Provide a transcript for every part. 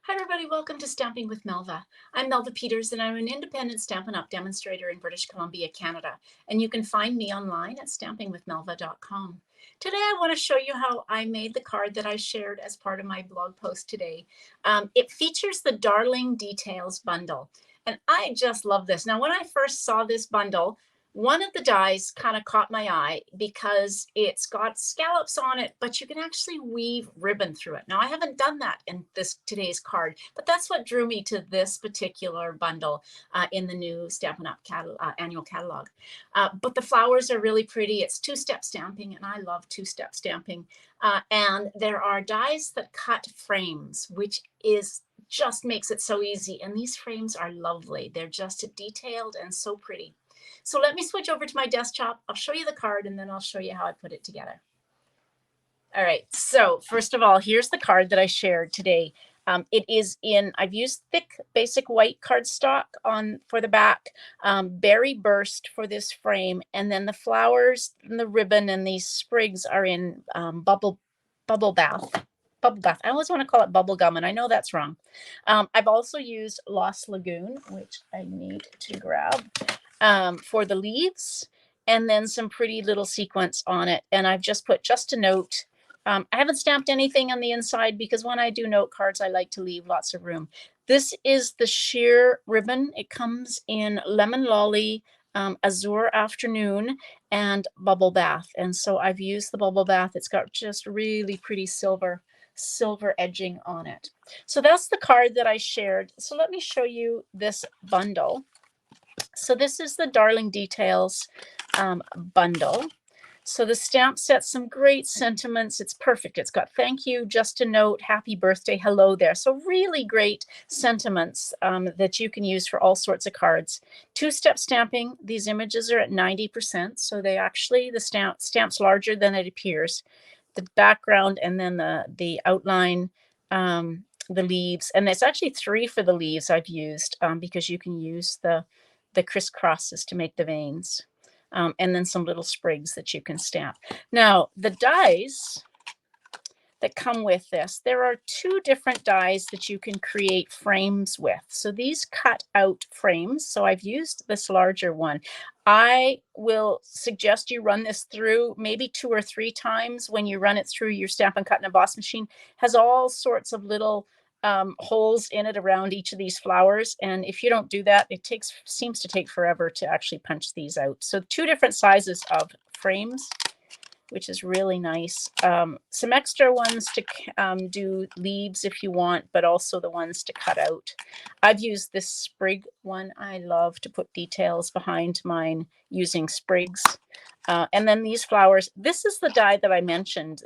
Hi everybody, welcome to Stamping with Melva. I'm Melva Peters and I'm an independent Stampin' Up! Demonstrator in British Columbia, Canada. And you can find me online at stampingwithmelva.com. Today I want to show you how I made the card that I shared as part of my blog post today. It features the Darling Details bundle. And I just love this. Now when I first saw this bundle, one of the dies kind of caught my eye because it's got scallops on it, but you can actually weave ribbon through it. Now, I haven't done that in today's card, but that's what drew me to this particular bundle in the new Stampin' Up! Annual catalog. But the flowers are really pretty. It's two-step stamping, and I love two-step stamping. And there are dies that cut frames, which just makes it so easy. And these frames are lovely. They're just detailed and so pretty. So let me switch over to my desktop. I'll show you the card and then I'll show you how I put it together. All right, so first of all, here's the card that I shared today. It is I've used thick basic white cardstock for the back, berry burst for this frame, and then the flowers and the ribbon and these sprigs are in bubble bath. I always want to call it bubble gum, and I know that's wrong. I've also used Lost Lagoon, which I need to grab, for the leaves, and then some pretty little sequins on it. And I've just put just a note. I haven't stamped anything on the inside because when I do note cards, I like to leave lots of room. This is the sheer ribbon. It comes in Lemon Lolly, Azure Afternoon, and Bubble Bath. And so I've used the Bubble Bath. It's got just really pretty silver edging on it. So that's the card that I shared. So let me show you this bundle. So this is the Darling Details bundle. So the stamp set's some great sentiments. It's perfect. It's got thank you, just a note, happy birthday, hello there. So really great sentiments that you can use for all sorts of cards. Two-step stamping. These images are at 90%. So they actually, the stamp's larger than it appears. The background and then the outline, the leaves. And there's actually 3 for the leaves I've used because you can use the crisscrosses to make the veins. And then some little sprigs that you can stamp. Now, the dies that come with this, there are 2 different dies that you can create frames with. So these cut out frames. So I've used this larger one. I will suggest you run this through maybe 2 or 3 times when you run it through your Stampin' Cut and Emboss machine. It has all sorts of little holes in it around each of these flowers, and if you don't do that, it seems to take forever to actually punch these out. So 2 different sizes of frames, which is really nice. Some extra ones to do leaves if you want, but also the ones to cut out. I've used this sprig one. I love to put details behind mine using sprigs. And then these flowers. This is the die that I mentioned.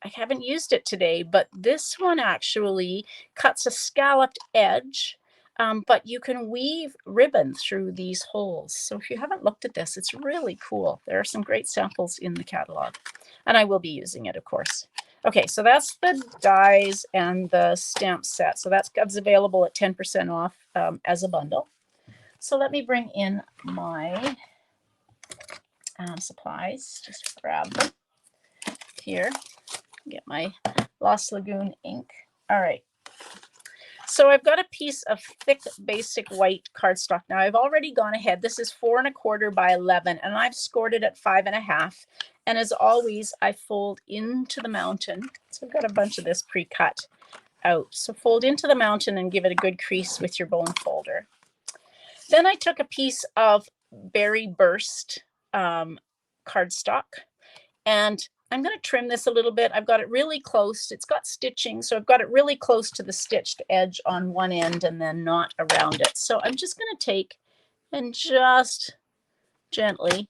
I haven't used it today, but this one actually cuts a scalloped edge, but you can weave ribbon through these holes. So if you haven't looked at this, it's really cool. There are some great samples in the catalog, and I will be using it, of course. Okay, so that's the dies and the stamp set. So that's available at 10% off as a bundle. So let me bring in my supplies. Just grab them here. Get my Lost Lagoon ink. All right. So I've got a piece of thick basic white cardstock. Now I've already gone ahead. This is 4 1/4 by 11, and I've scored it at 5 1/2. And as always, I fold into the mountain. So I've got a bunch of this pre-cut out. So fold into the mountain and give it a good crease with your bone folder. Then I took a piece of berry burst cardstock, and I'm going to trim this a little bit. I've got it really close. It's got stitching, so I've got it really close to the stitched edge on one end and then not around it. So I'm just going to take and just gently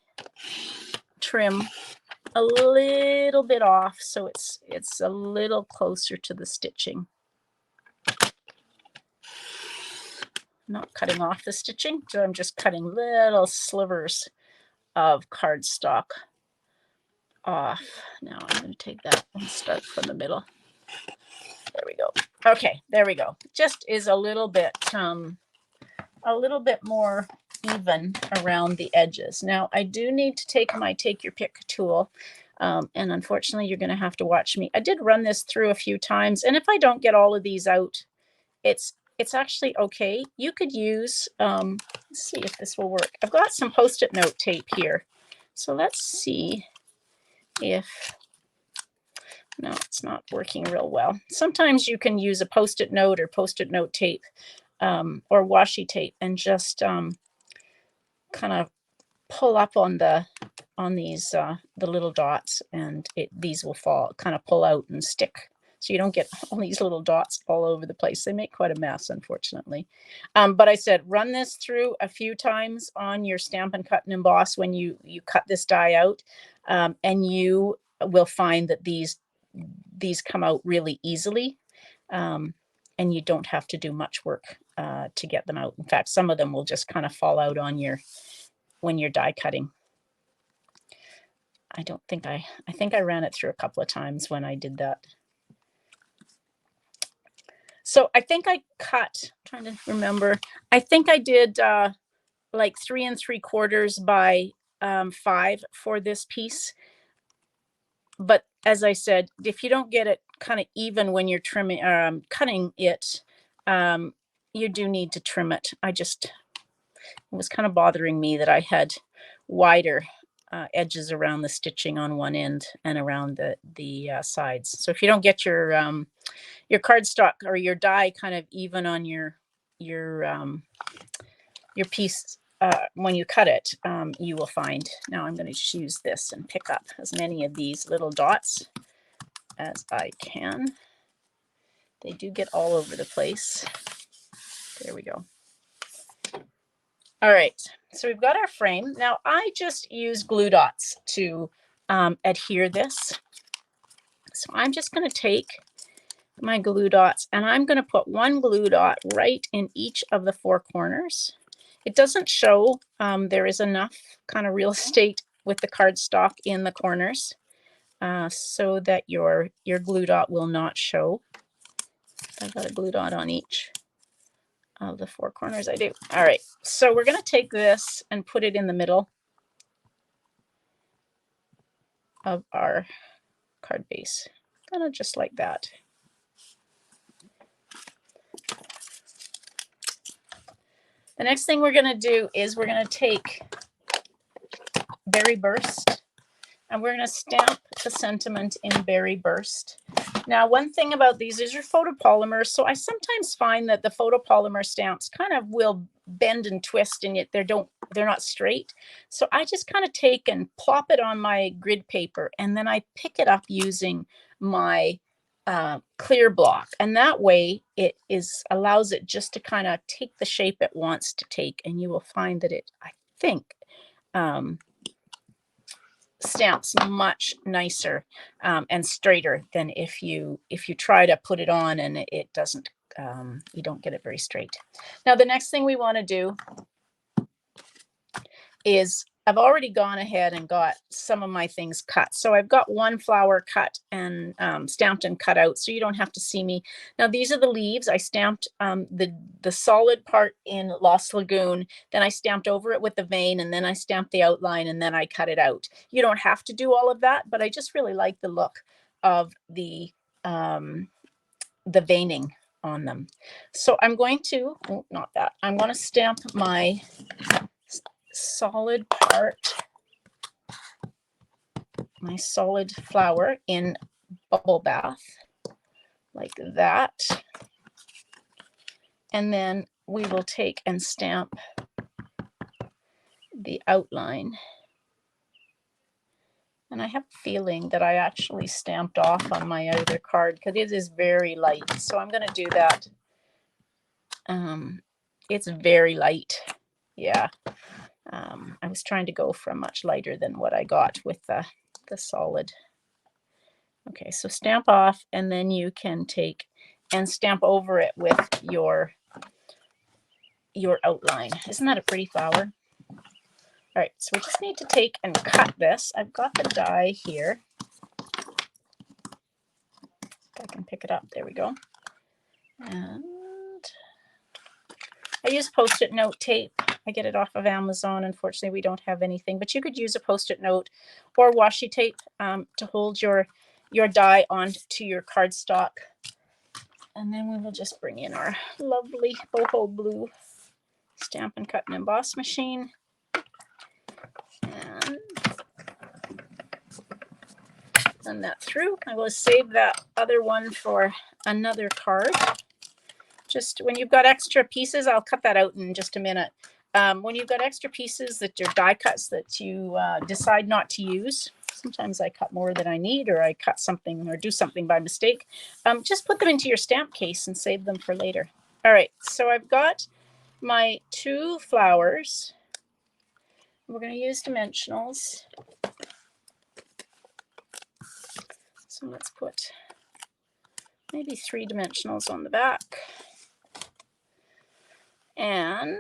trim a little bit off so it's a little closer to the stitching. Not cutting off the stitching, so I'm just cutting little slivers of cardstock off. Now I'm going to take that and start from the middle. There we go. Okay, there we go. Just is a little bit more even around the edges. Now I do need to take my take your pick tool, and unfortunately you're going to have to watch me. I did run this through a few times, and if I don't get all of these out it's actually okay. You could use, let's see if this will work. I've got some Post-it note tape here. So let's see if, no, it's not working real well. Sometimes you can use a Post-it note or Post-it note tape or washi tape and just kind of pull up on these the little dots, and these will fall, kind of pull out and stick, so you don't get all these little dots all over the place. They make quite a mess, unfortunately. But I said run this through a few times on your Stampin' Cut and Emboss when you cut this die out, and you will find that these come out really easily, and you don't have to do much work to get them out. In fact, some of them will just kind of fall out on when you're die cutting. I think I ran it through a couple of times when I did that. So I think I cut, I'm trying to remember, I think I did like 3 3/4 by 5 for this piece. But as I said, if you don't get it kind of even when you're trimming, cutting it, you do need to trim it. It was kind of bothering me that I had wider edges around the stitching on one end and around the sides. So if you don't get your cardstock or your die kind of even on your piece when you cut it, you will find. Now I'm going to use this and pick up as many of these little dots as I can. They do get all over the place. There we go. All right, so we've got our frame. Now I just use glue dots to adhere this. So I'm just going to take my glue dots and I'm going to put one glue dot right in each of the 4 corners. It doesn't show. There is enough kind of real estate with the cardstock in the corners so that your glue dot will not show. I've got a glue dot on each of the 4 corners. I do. All right, so we're going to take this and put it in the middle of our card base, kind of just like that. The next thing we're going to do is we're going to take Berry Burst and we're going to stamp the sentiment in Berry Burst. Now, one thing about these is your photopolymers. So I sometimes find that the photopolymer stamps kind of will bend and twist, and yet they're not straight. So I just kind of take and plop it on my grid paper, and then I pick it up using my clear block, and that way it allows it just to kind of take the shape it wants to take, and you will find that it, I think, stamps much nicer and straighter than if you try to put it on and it doesn't, you don't get it very straight. Now the next thing we want to do is, I've already gone ahead and got some of my things cut. So I've got one flower cut and stamped and cut out, so you don't have to see me. Now these are the leaves. I stamped the solid part in Lost Lagoon, then I stamped over it with the vein, and then I stamped the outline, and then I cut it out. You don't have to do all of that, but I just really like the look of the veining on them. So I'm going to, oh, not that, I'm going to stamp my solid part, my solid flower, in Bubble Bath like that, and then we will take and stamp the outline. And I have a feeling that I actually stamped off on my other card because it is very light, so I'm going to do that. It's very light, yeah. I was trying to go for a much lighter than what I got with the solid. Okay, so stamp off, and then you can take and stamp over it with your outline. Isn't that a pretty flower? All right, so we just need to take and cut this. I've got the die here. If I can pick it up, there we go. And I use Post-it note tape. I get it off of Amazon. Unfortunately, we don't have anything, but you could use a Post-it note or washi tape to hold your die onto your cardstock. And then we will just bring in our lovely boho blue Stampin' Cut and Emboss machine. And run that through. I will save that other one for another card. Just when you've got extra pieces, I'll cut that out in just a minute. When you've got extra pieces that are die cuts that you decide not to use, sometimes I cut more than I need, or I cut something or do something by mistake, just put them into your stamp case and save them for later. All right, so I've got my 2 flowers. We're going to use dimensionals. So let's put maybe 3 dimensionals on the back. And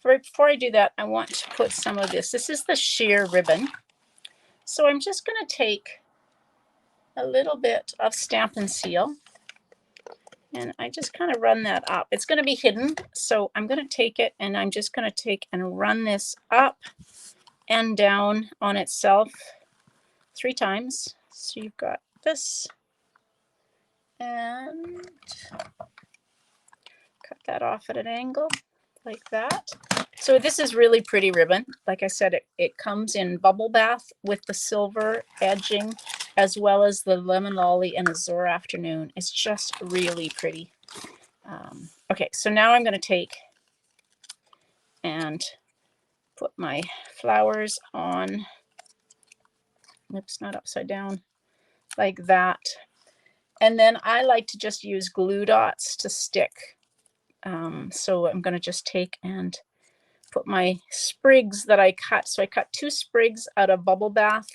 before I do that, I want to put some of this. This is the sheer ribbon. So I'm just going to take a little bit of Stampin' Seal, and I just kind of run that up. It's going to be hidden, so I'm going to take it, and I'm just going to take and run this up and down on itself 3 times. So you've got this, and cut that off at an angle like that. So this is really pretty ribbon. Like I said, it comes in Bubble Bath with the silver edging, as well as the Lemon Lolly and Azure Afternoon. It's just really pretty. Okay, so now I'm going to take and put my flowers on. Oops, not upside down, like that. And then I like to just use glue dots to stick. So I'm going to just take and put my sprigs that I cut. So I cut 2 sprigs out of Bubble Bath,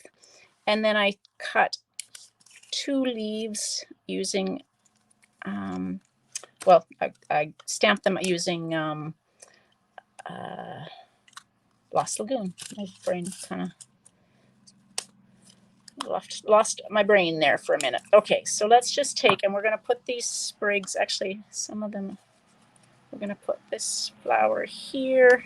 and then I cut 2 leaves using, well, I stamped them using Lost Lagoon. My brain kind of lost my brain there for a minute. Okay, so let's just take, and we're going to put these sprigs, actually some of them, we're going to put this flower here.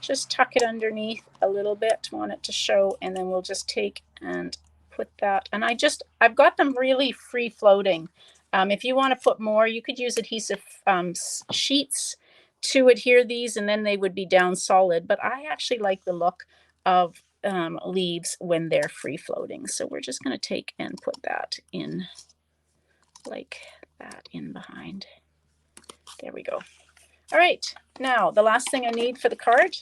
Just tuck it underneath a little bit, want it to show, and then we'll just take and put that. And I've got them really free floating. If you want to put more, you could use adhesive sheets to adhere these, and then they would be down solid. But I actually like the look of leaves when they're free floating. So we're just going to take and put that in like that in behind. There we go. All right, now the last thing I need for the card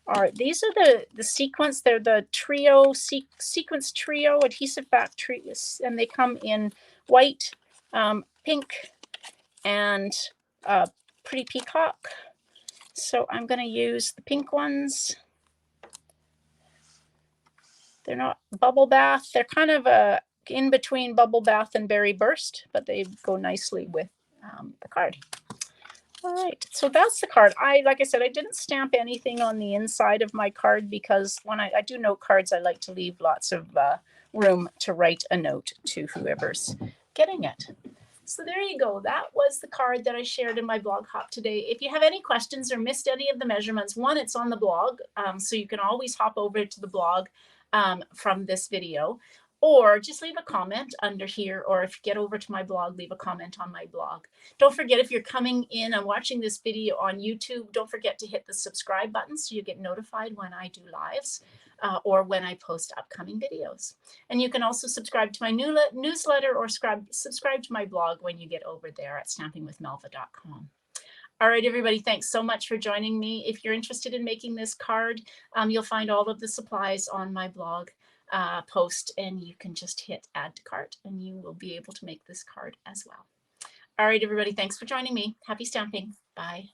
are, these are the sequence. They're the trio, sequence trio adhesive back trees, and they come in white, pink, and pretty peacock. So I'm going to use the pink ones. They're not Bubble Bath. They're kind of in between Bubble Bath and Berry Burst, but they go nicely with the card. All right, so that's the card. Like I said, I didn't stamp anything on the inside of my card because when I do note cards, I like to leave lots of room to write a note to whoever's getting it. So there you go. That was the card that I shared in my blog hop today. If you have any questions or missed any of the measurements, one, it's on the blog, so you can always hop over to the blog from this video. Or just leave a comment under here, or if you get over to my blog, leave a comment on my blog. Don't forget, if you're coming in and watching this video on YouTube, don't forget to hit the subscribe button so you get notified when I do lives or when I post upcoming videos. And you can also subscribe to my newsletter or subscribe to my blog when you get over there at stampingwithmelva.com. All right, everybody, thanks so much for joining me. If you're interested in making this card, you'll find all of the supplies on my blog post, and you can just hit add to cart and you will be able to make this card as well. All right, everybody, thanks for joining me. Happy stamping. Bye.